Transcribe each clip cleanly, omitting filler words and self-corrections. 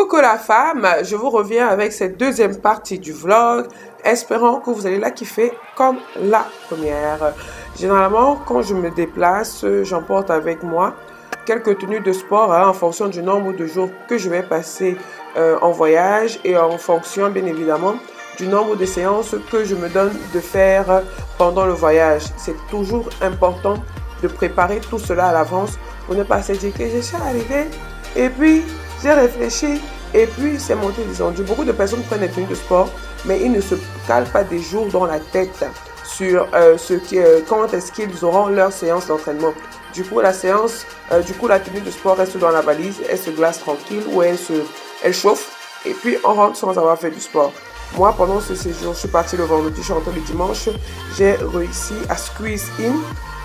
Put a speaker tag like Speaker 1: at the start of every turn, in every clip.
Speaker 1: Coucou la femme, je vous reviens avec cette deuxième partie du vlog, espérant que vous allez la kiffer comme la première. Généralement, quand je me déplace, j'emporte avec moi quelques tenues de sport en fonction du nombre de jours que je vais passer en voyage et en fonction, bien évidemment, du nombre de séances que je me donne de faire pendant le voyage. C'est toujours important de préparer tout cela à l'avance pour ne pas se dire que je suis arrivée et puis j'ai réfléchi et puis c'est monté descendu. Beaucoup de personnes prennent des tenues de sport, mais ils ne se calent pas des jours dans la tête sur quand est-ce qu'ils auront leur séance d'entraînement. Du coup, la tenue de sport reste dans la valise, elle se glace tranquille ou elle chauffe et puis on rentre sans avoir fait du sport. Moi, pendant ce séjour, je suis partie le vendredi, je suis rentrée le dimanche, j'ai réussi à squeeze in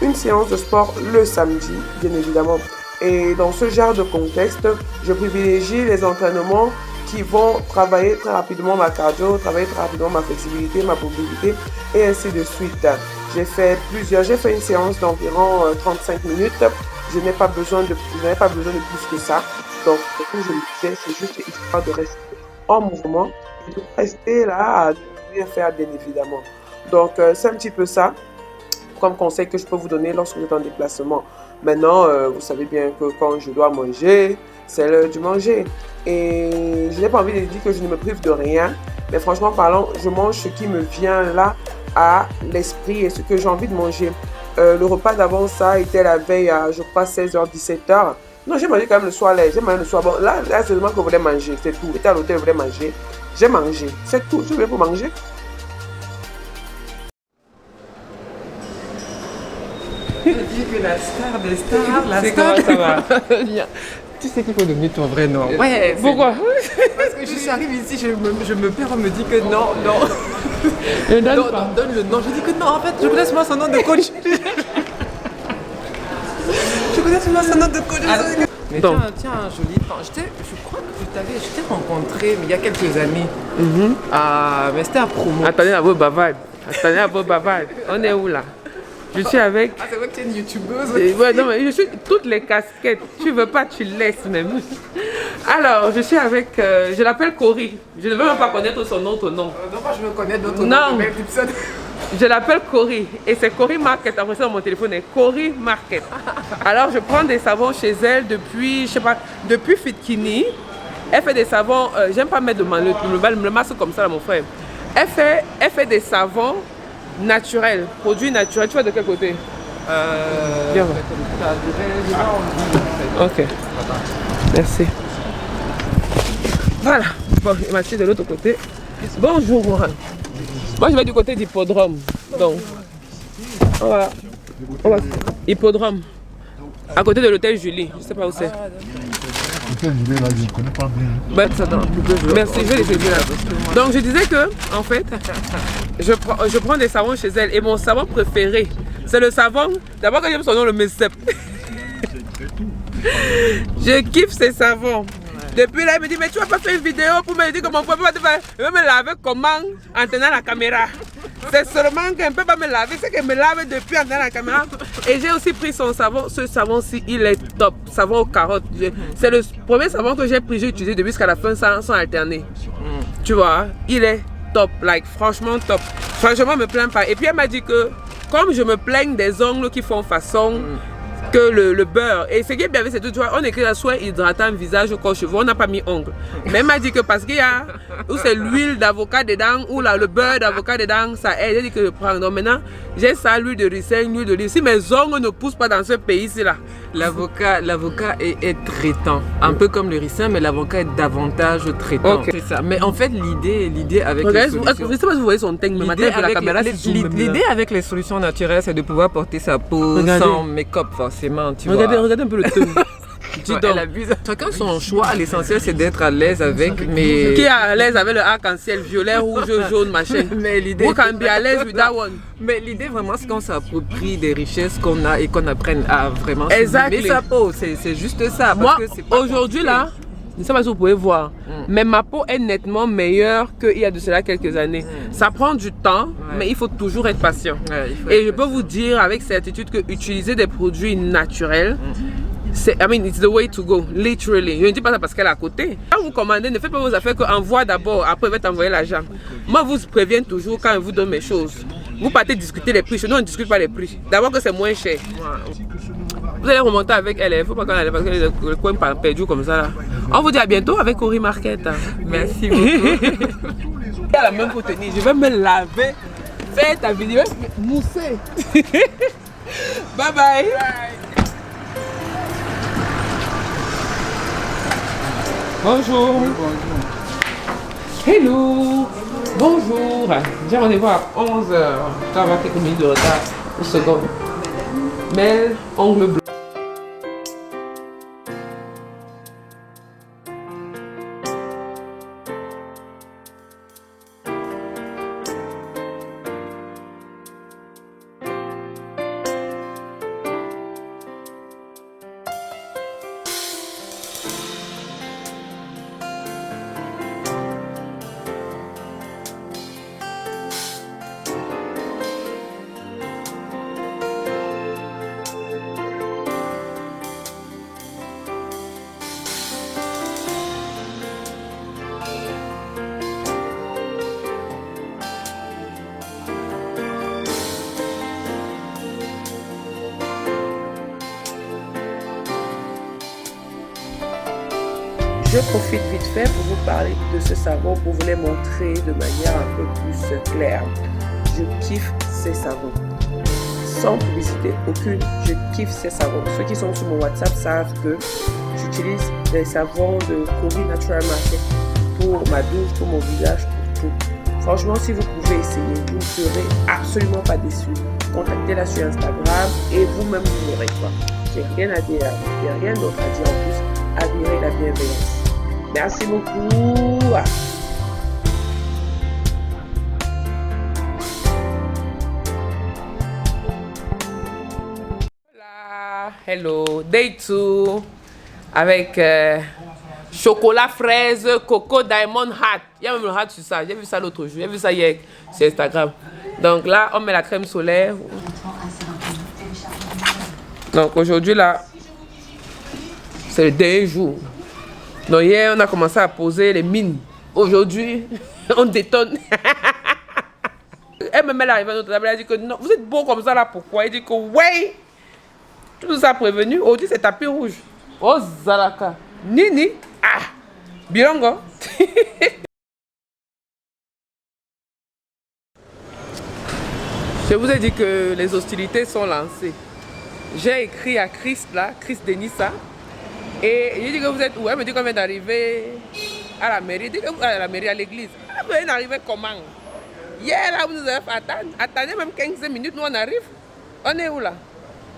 Speaker 1: une séance de sport le samedi, bien évidemment. Et dans ce genre de contexte, je privilégie les entraînements qui vont travailler très rapidement ma cardio, travailler très rapidement ma flexibilité, ma mobilité et ainsi de suite. J'ai fait une séance d'environ 35 minutes. Je n'ai pas besoin de plus que ça. Donc, comme je le disais, c'est juste histoire de rester en mouvement et de rester là à rien faire, bien évidemment. Donc, c'est un petit peu ça comme conseil que je peux vous donner lorsque vous êtes en déplacement. Maintenant, vous savez bien que quand je dois manger, c'est l'heure du manger. Et je n'ai pas envie de dire que je ne me prive de rien. Mais franchement parlant, je mange ce qui me vient là à l'esprit et ce que j'ai envie de manger. Le repas d'avant ça était la veille à, je crois, 16h, 17h. Non, j'ai mangé quand même le soir là. J'ai mangé le soir. Bon, là c'est seulement que je voulais manger. C'est tout. J'étais à l'hôtel, je voulais manger. J'ai mangé. C'est tout. Je voulais pour manger.
Speaker 2: Tu dis que la star des stars, la star.
Speaker 1: Comment ça va?
Speaker 2: Tu sais qu'il faut donner ton vrai nom.
Speaker 1: Ouais, pourquoi?
Speaker 2: Parce que je arrive ici, je me perds, on me dit que non. Donne le nom. Je dis que non, en fait, je connais seulement son nom de coach. Je connais seulement son nom de coach. Mais tiens, joli temps. Je crois que je t'ai rencontré mais il y a quelques années. Mais c'était à promo.
Speaker 1: Attendez à vos bavardes. On est où là? Je suis avec...
Speaker 2: Ah, c'est vrai que tu es une youtubeuse.
Speaker 1: Ouais, non, mais je suis toutes les casquettes. Tu veux pas, tu laisses même. Alors, je suis avec... je l'appelle Cory. Je ne veux même pas connaître son autre nom.
Speaker 2: Non, moi je veux connaître d'autres noms.
Speaker 1: Non. Je l'appelle Cory. Et c'est Cory Market. Après ça, mon téléphone est Cory Market. Alors, je prends des savons chez elle depuis, je sais pas, depuis Fitkini. Elle fait des savons... j'aime pas mettre le masque comme ça, là, mon frère. Elle fait des savons naturel, produit naturel. Tu vas de quel côté? Bien. Ok. Merci. Voilà. Bon, il m'a tiré de l'autre côté. Bonjour. Moi, je vais du côté d'hippodrome. Donc, voilà. Hippodrome. À côté de l'hôtel Julie. Je ne sais pas où c'est.
Speaker 3: L'hôtel Julie, là, je ne connais pas bien.
Speaker 1: Merci, je vais les saisir là. Donc, je disais que, en fait, je prends des savons chez elle et mon savon préféré, c'est le savon, d'abord que j'aime son nom, le Mesep. Je kiffe ces savons. Depuis là, elle me dit, mais tu vas pas faire une vidéo pour me dire comment on peut pas te faire. Elle va me laver comment en tenant la caméra. C'est seulement qu'elle ne peut pas me laver, c'est qu'elle me lave depuis en tenant la caméra. Et j'ai aussi pris son savon, ce savon-ci, il est top. Savon aux carottes. C'est le premier savon que j'ai utilisé depuis jusqu'à la fin sans alterner. Tu vois, il est top, franchement top. Franchement, je me plains pas. Et puis elle m'a dit que, comme je me plaigne des ongles qui font façon que le beurre, et ce qui est bien, c'est tout, tu vois, on écrit la soin hydratant visage, corps, cheveux, on n'a pas mis ongles. Mais elle m'a dit que parce qu'il y a, ou c'est l'huile d'avocat dedans, ou là, le beurre d'avocat dedans, ça aide. J'ai dit que je prends. Donc maintenant, j'ai ça, l'huile de ricin, l'huile d'olive. Si mes ongles ne poussent pas dans ce pays-ci là.
Speaker 2: L'avocat est traitant, un peu comme le ricin, mais l'avocat est davantage traitant.
Speaker 1: Okay.
Speaker 2: C'est ça. Mais en fait, l'idée avec les solutions...
Speaker 1: Je ne sais pas si vous voyez son teint, mais
Speaker 2: l'idée avec les solutions naturelles, c'est de pouvoir porter sa peau sans make-up forcément.
Speaker 1: Regardez un peu le teint.
Speaker 2: Chacun son choix, l'essentiel c'est d'être à l'aise avec, mais...
Speaker 1: Qui est à l'aise avec le arc-en-ciel violet, rouge, jaune, machin.
Speaker 2: Mais l'idée...
Speaker 1: Who can be à l'aise with that one?
Speaker 2: Mais l'idée vraiment c'est qu'on s'approprie des richesses qu'on a et qu'on apprenne à vraiment
Speaker 1: sublimer
Speaker 2: sa peau, c'est juste ça.
Speaker 1: Moi, aujourd'hui là, je ne sais pas si vous pouvez voir, mais ma peau est nettement meilleure qu'il y a de cela quelques années. Ça prend du temps, mais il faut toujours être patient. Et je peux vous dire avec certitude que utiliser des produits naturels,
Speaker 2: I mean, it's the way to go, literally. Je ne dis pas ça parce qu'elle est à côté. Quand vous commandez, ne faites pas vos affaires qu'envoie d'abord, après, elle va t'envoyer l'argent. Moi, je vous préviens toujours quand je vous donne mes choses. Vous partez discuter les prix. Chez nous, on ne discute pas les prix. D'abord que c'est moins cher. Vous allez remonter avec elle. Il ne faut pas qu'on aille parce que le coin est perdu comme ça. Là. On vous dit à bientôt avec Ori Market.
Speaker 4: Merci beaucoup.
Speaker 2: Il y a la même pour tenir. Je vais me laver, faire ta vidéo, mousser. Bye bye. Bonjour.
Speaker 4: Bonjour.
Speaker 2: Hello. Bonjour. J'ai rendez-vous à 11h. Je dois avoir quelques minutes de retard. Une seconde. Mel, ongle bleu. Je profite vite fait pour vous parler de ce savon, pour vous les montrer de manière un peu plus claire. Je kiffe ces savons. Sans publicité aucune, je kiffe ces savons. Ceux qui sont sur mon WhatsApp savent que j'utilise des savons de Kobe Natural Market pour ma douche, pour mon visage, pour tout. Franchement, si vous pouvez essayer, vous ne serez absolument pas déçus. Contactez-la sur Instagram et vous-même vous n'aurez pas. J'ai rien à dire, il n'y a rien d'autre à dire en plus. Admirez la bienveillance. Merci beaucoup. Hola, hello, day 2 avec chocolat fraise, coco diamond hat. Il y a même le hat sur ça. J'ai vu ça l'autre jour. J'ai vu ça hier sur Instagram. Donc là, on met la crème solaire. Donc aujourd'hui là, c'est le dernier jour. Donc hier, on a commencé à poser les mines. Aujourd'hui, on détonne. Elle me met l'arrivée à notre table, elle a dit que non, vous êtes beau comme ça là, pourquoi? Elle dit que ouais, tout nous a prévenu. Aujourd'hui, c'est tapis rouge. Oh Zalaka. Nini. Ah, Bilongo. Je vous ai dit que les hostilités sont lancées. J'ai écrit à Chris là, Chris Denissa. Et j'ai dit que vous êtes où? Elle me dit qu'on vient d'arriver à la mairie. Elle dit que vous êtes à la mairie, à l'église. Vous venez d'arriver comment? Hier, là, vous nous avez fait attendre. Attendez même 15 minutes, nous on arrive. On est où là?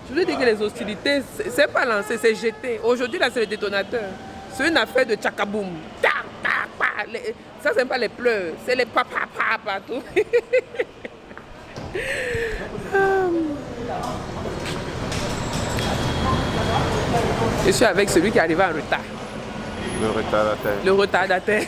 Speaker 2: Je vous ai dit que les hostilités, c'est pas lancé, c'est jeté. Aujourd'hui, là, c'est le détonateur. C'est une affaire de tchakaboum. Ça, c'est pas les pleurs, c'est les papa partout. Je suis avec celui qui est arrivé en retard.
Speaker 5: Le retardataire.
Speaker 2: Le retardataire.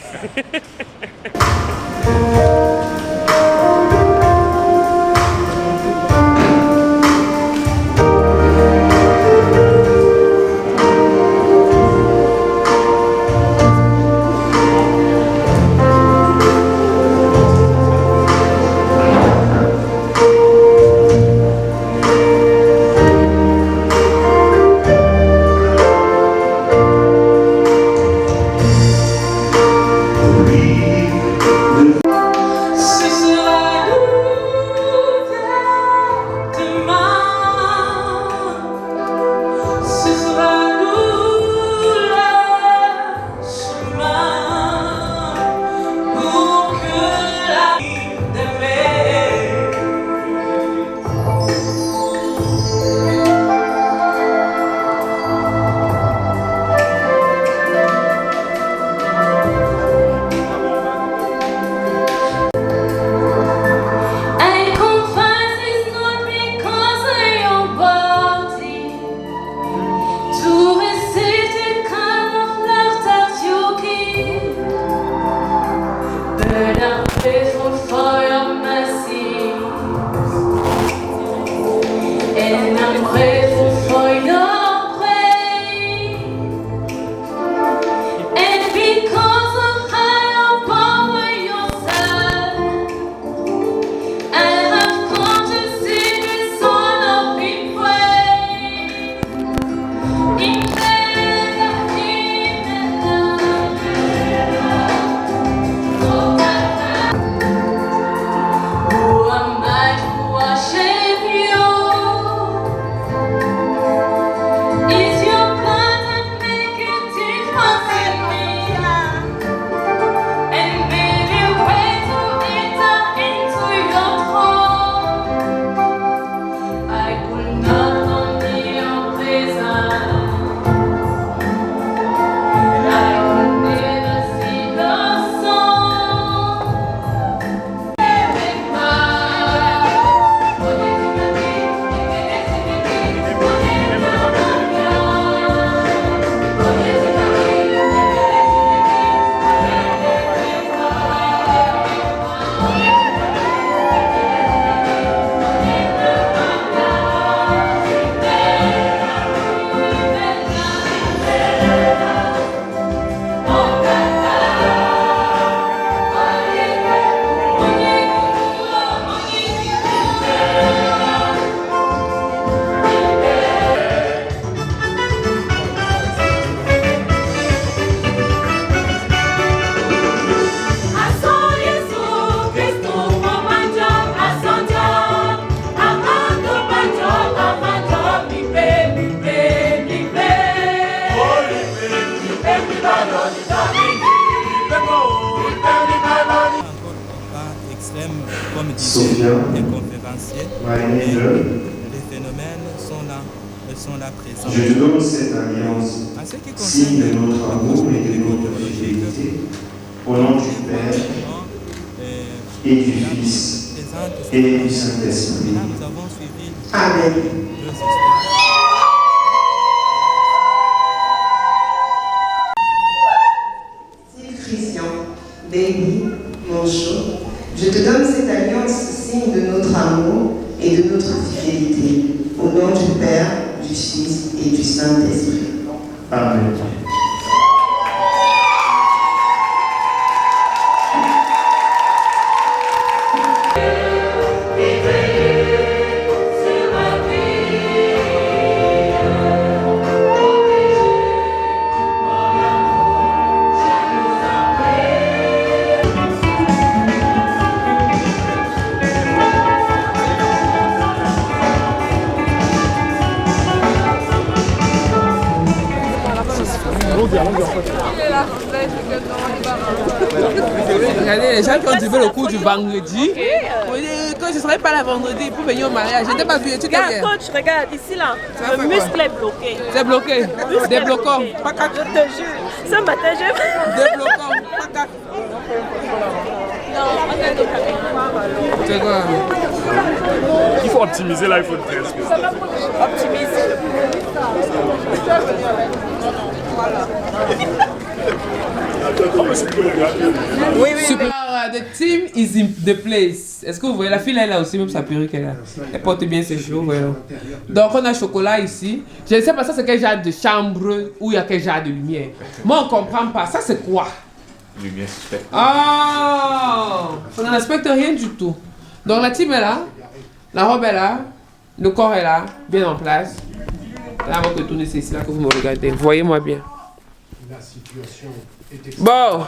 Speaker 6: See
Speaker 4: même, comme disait les conférenciers, les phénomènes sont là présents.
Speaker 6: Je te donne cette alliance,
Speaker 4: En ce qui
Speaker 6: signe de
Speaker 4: concerne
Speaker 6: notre amour et de notre fidélité, au nom du Père et du Fils et du Saint-Esprit.
Speaker 4: là, nous avons suivi
Speaker 6: Amen.
Speaker 4: deux histoires.
Speaker 7: Christian, baby, mon chou, je te donne cette alliance, signe de notre amour et de notre fidélité, au nom du Père, du Fils et du Saint-Esprit.
Speaker 6: Amen.
Speaker 2: Regardez, les gens qui ont trouvé le coup du vendredi. Quand je ne serai pas là vendredi pour venir au mariage, je n'ai pas vu. Tu
Speaker 8: Regarde, coach, regarde, ici là, le muscle est bloqué.
Speaker 2: C'est bloqué. Débloquons.
Speaker 8: Pas quatre. Je te jure. Ce matin, j'ai.
Speaker 2: Débloquons. Pas quatre.
Speaker 8: Non, regarde nos caméras.
Speaker 2: C'est quoi?
Speaker 9: Il faut optimiser l'iPhone 13.
Speaker 8: Optimiser.
Speaker 2: Oui, oui. Super. The team is in the place. Est-ce que vous voyez la fille là, elle a aussi même sa perruque elle a. Elle porte bien ses cheveux, voilà. Donc on a chocolat ici. Je ne sais pas ça c'est quel genre de chambre ou il y a quel genre de lumière. Moi on comprend pas. Ça c'est quoi?
Speaker 5: Lumière spectre.
Speaker 2: Ah, on ne respecte rien du tout. Donc la team est là, la robe est là, le corps est là, bien en place. Là avant que tourner c'est ici là que vous me regardez. Voyez-moi bien. Bon.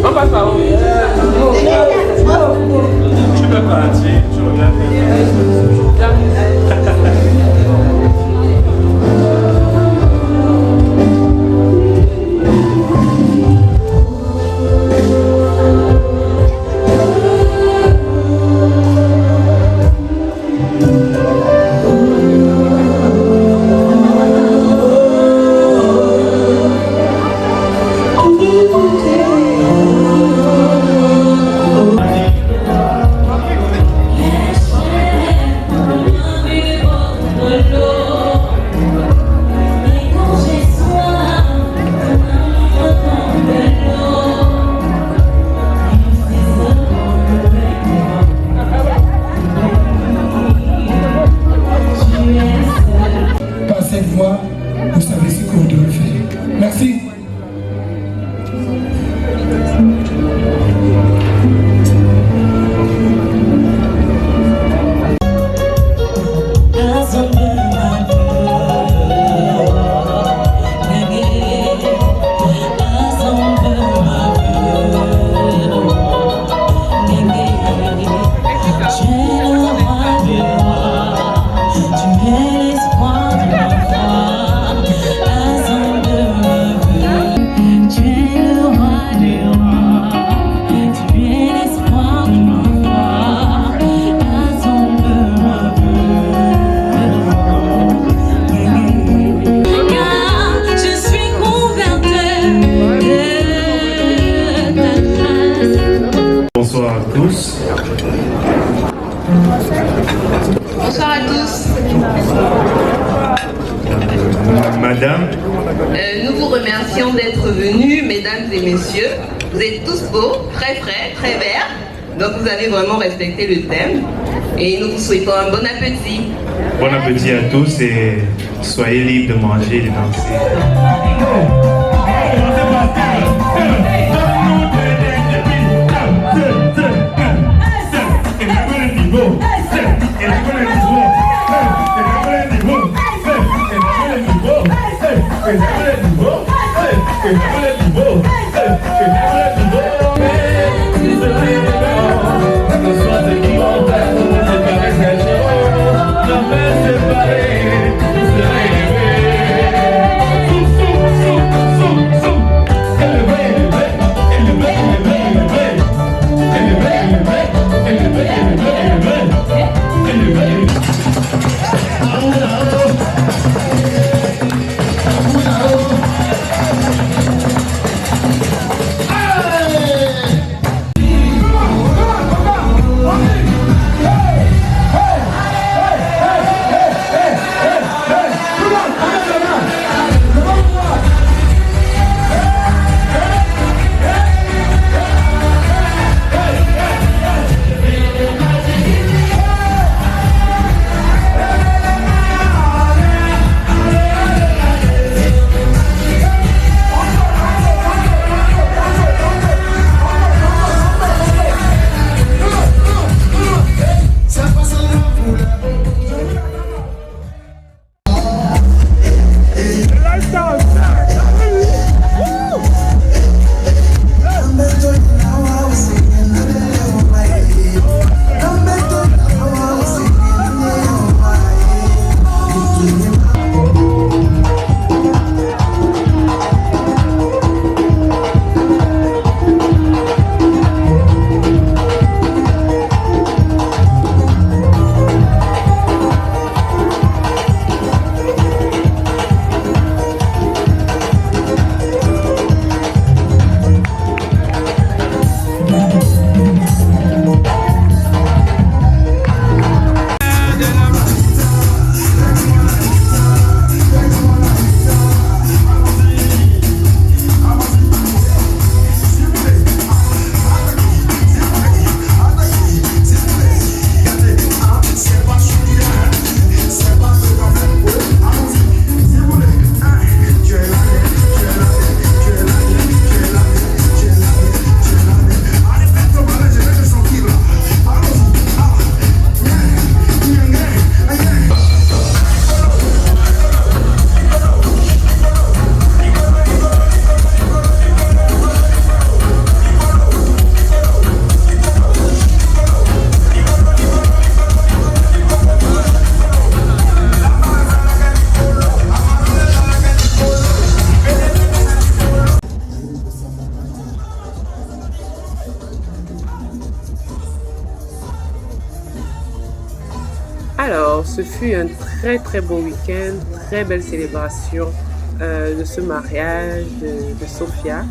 Speaker 2: On passe par où?
Speaker 9: Tu peux partir, tu regardes. Bonsoir à tous.
Speaker 8: Bonsoir à tous.
Speaker 6: Madame.
Speaker 7: Nous vous remercions d'être venus, mesdames et messieurs. Vous êtes tous beaux, très frais, très verts. Donc vous avez vraiment respecté le thème. Et nous vous souhaitons un bon appétit.
Speaker 6: Bon appétit à tous et soyez libres de manger et de danser.
Speaker 2: Alors, ce fut un très beau week-end, très belle célébration de ce mariage de Sophia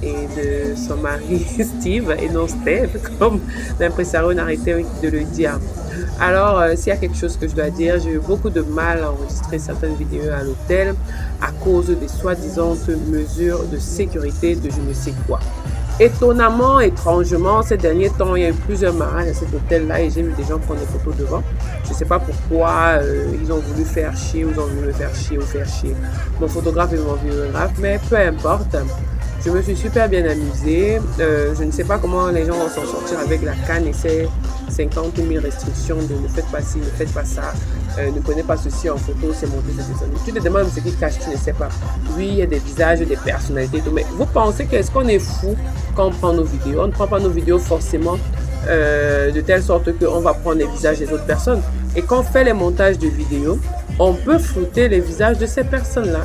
Speaker 2: et de son mari Steve, et non Steve, comme l'impresario n'a arrêté de le dire. Alors, s'il y a quelque chose que je dois dire, j'ai eu beaucoup de mal à enregistrer certaines vidéos à l'hôtel à cause des soi-disant mesures de sécurité de je ne sais quoi. Étonnamment, étrangement, ces derniers temps, il y a eu plusieurs mariages à cet hôtel-là et j'ai vu des gens prendre des photos devant. Je ne sais pas pourquoi ils ont voulu faire chier ou ils ont voulu me faire chier ou faire chier mon photographe et mon vidéographe, mais peu importe. Je me suis super bien amusée. Je ne sais pas comment les gens vont s'en sortir avec la Cannes et ses 50 000 restrictions de ne faites pas ci, ne faites pas ça, ne prenez pas ceci en photo, c'est monté, c'est descendu. Tu te demandes ce qui cache, tu ne sais pas. Oui, il y a des visages, des personnalités, tout, mais vous pensez qu'est-ce qu'on est fou quand on prend nos vidéos? On ne prend pas nos vidéos forcément de telle sorte qu'on va prendre les visages des autres personnes. Et quand on fait les montages de vidéos, on peut flouter les visages de ces personnes-là.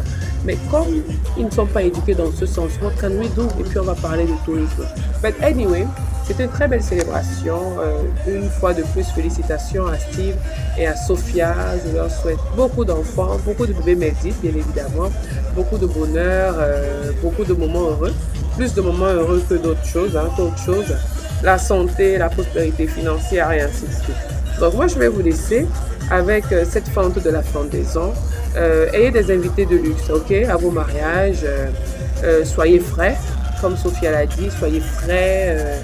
Speaker 2: Mais comme ils ne sont pas éduqués dans ce sens, what can we do? Et puis on va parler de tourisme. But anyway, c'était une très belle célébration. Une fois de plus, félicitations à Steve et à Sophia. Je leur souhaite beaucoup d'enfants, beaucoup de bébés Médis, bien évidemment, beaucoup de bonheur, beaucoup de moments heureux. Plus de moments heureux que d'autres choses, La santé, la prospérité financière et ainsi de suite. Donc moi, je vais vous laisser avec cette fente de la frondaison. Ayez des invités de luxe, ok, à vos mariages. Soyez frais, comme Sophia l'a dit, soyez frais.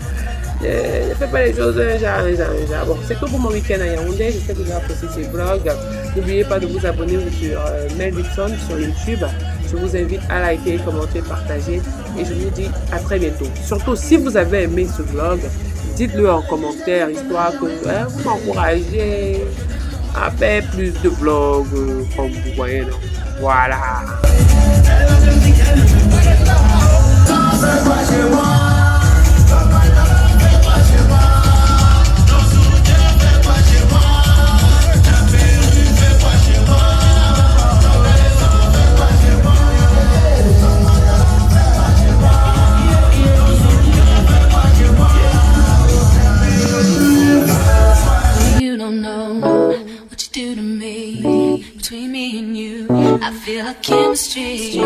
Speaker 2: Ne faites pas les choses genre. Bon, c'est tout pour mon week-end à Yaoundé. J'espère que vous avez apprécié ces vlogs. N'oubliez pas de vous abonner sur Mel Dixon sur YouTube. Je vous invite à liker, commenter, partager. Et je vous dis à très bientôt. Surtout, si vous avez aimé ce vlog, dites-le en commentaire, histoire que vous m'encouragez à faire plus de vlogs comme vous voyez là. Voilà.
Speaker 10: Between me and you, I feel a chemistry.